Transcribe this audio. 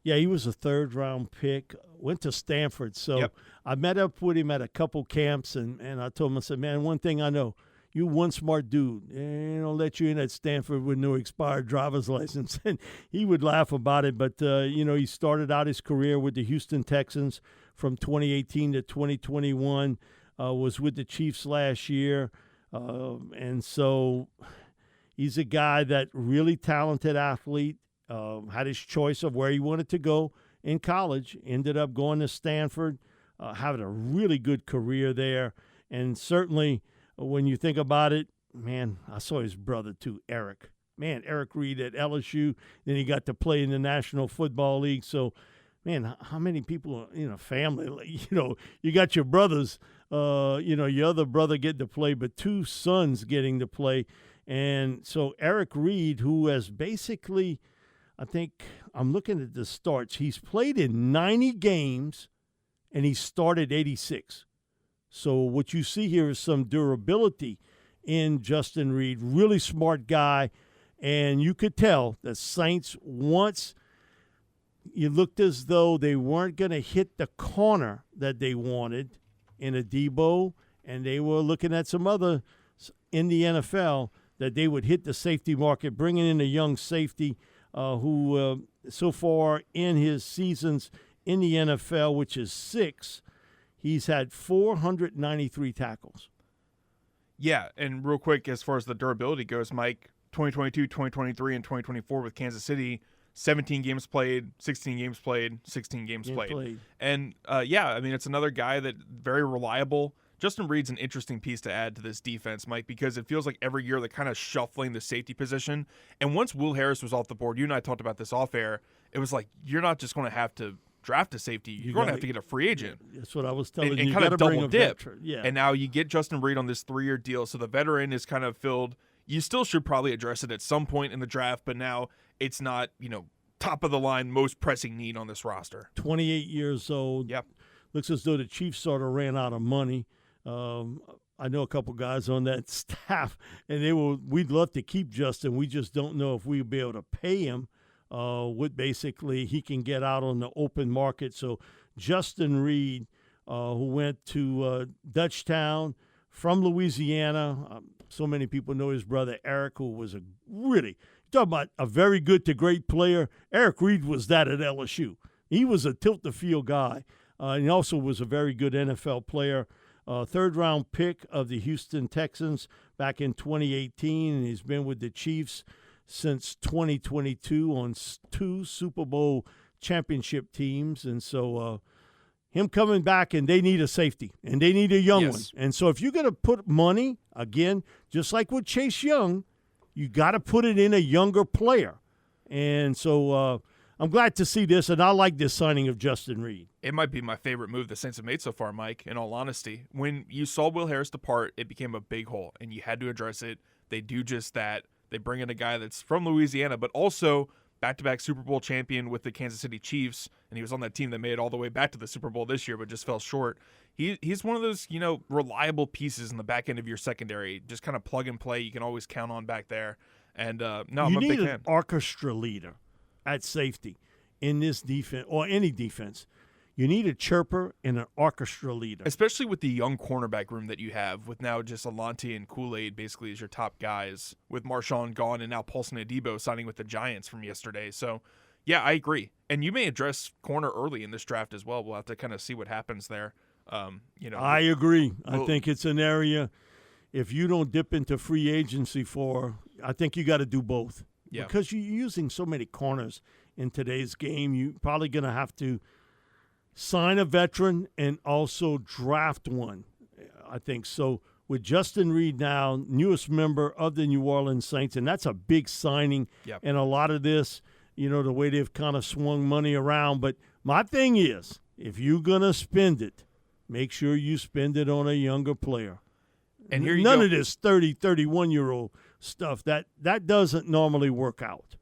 Yeah, he was a third-round pick, went to Stanford. So Yep. I met up with him at a couple camps, and I told him, I said, man, one thing I know, you one smart dude. They don't let you in at Stanford with no expired driver's license. And he would laugh about it. But, he started out his career with the Houston Texans from 2018 to 2021, was with the Chiefs last year. And so he's a guy that really talented athlete, had his choice of where he wanted to go in college, ended up going to Stanford, having a really good career there. And certainly when you think about it, man, I saw his brother too, Eric. Man, Eric Reid at LSU. Then he got to play in the National Football League. So, man, how many people in a family, you got your brothers, your other brother getting to play, but two sons getting to play. And so Eric Reid, who has basically, I think I'm looking at the starts, he's played in 90 games and he started 86. So what you see here is some durability in Justin Reid, really smart guy. And you could tell the Saints, once it looked as though they weren't going to hit the corner that they wanted in a Debo, and they were looking at some other in the NFL that they would hit the safety market, bringing in a young safety who so far in his seasons in the NFL, which is 6, he's had 493 tackles. Yeah, and real quick, as far as the durability goes, Mike, 2022, 2023, and 2024 with Kansas City, 17 games played, 16 games played, 16 games played. And, it's another guy that very reliable. Justin Reid's an interesting piece to add to this defense, Mike, because it feels like every year they're kind of shuffling the safety position. And once Will Harris was off the board, you and I talked about this off air, it was like you're not just going to have to draft a safety. You're going to have to get a free agent. That's what I was telling you. And kind of double dip. Yeah. And now you get Justin Reid on this 3-year deal, so the veteran is kind of filled. You still should probably address it at some point in the draft, but now it's not, top of the line, most pressing need on this roster. 28 years old. Yep. Looks as though the Chiefs sort of ran out of money. I know a couple guys on that staff, and we'd love to keep Justin. We just don't know if we'll be able to pay him what basically he can get out on the open market. So Justin Reid, who went to Dutchtown from Louisiana. So many people know his brother Eric, who was talking about a very good to great player. Eric Reid was that at LSU. He was a tilt-the-field guy. And he also was a very good NFL player. Third-round pick of the Houston Texans back in 2018, and he's been with the Chiefs since 2022 on 2 Super Bowl championship teams. And so him coming back, and they need a safety, and they need a young one. And so if you're going to put money, again, just like with Chase Young, you got to put it in a younger player. And so I'm glad to see this, and I like this signing of Justin Reid. It might be my favorite move the Saints have made so far, Mike, in all honesty. When you saw Will Harris depart, it became a big hole, and you had to address it. They do just that. They bring in a guy that's from Louisiana, but also back-to-back Super Bowl champion with the Kansas City Chiefs, and he was on that team that made it all the way back to the Super Bowl this year but just fell short. He's one of those, reliable pieces in the back end of your secondary, just kind of plug and play. You can always count on back there. And, I'm a big fan. You need an orchestra leader at safety in this defense, or any defense. You need a chirper and an orchestra leader. Especially with the young cornerback room that you have, with now just Alante and Kool-Aid basically as your top guys, with Marshawn gone and now Paulson Adebo signing with the Giants from yesterday. So, yeah, I agree. And you may address corner early in this draft as well. We'll have to kind of see what happens there. I agree. I think it's an area, if you don't dip into free agency I think you got to do both. Yeah. Because you're using so many corners in today's game, you're probably going to have to sign a veteran and also draft one, I think. So with Justin Reid now, newest member of the New Orleans Saints, and that's a big signing. Yep. And a lot of this, the way they've kind of swung money around. But my thing is, if you're going to spend it, make sure you spend it on a younger player. And here you None go. of this 30, 31-year-old stuff, that doesn't normally work out.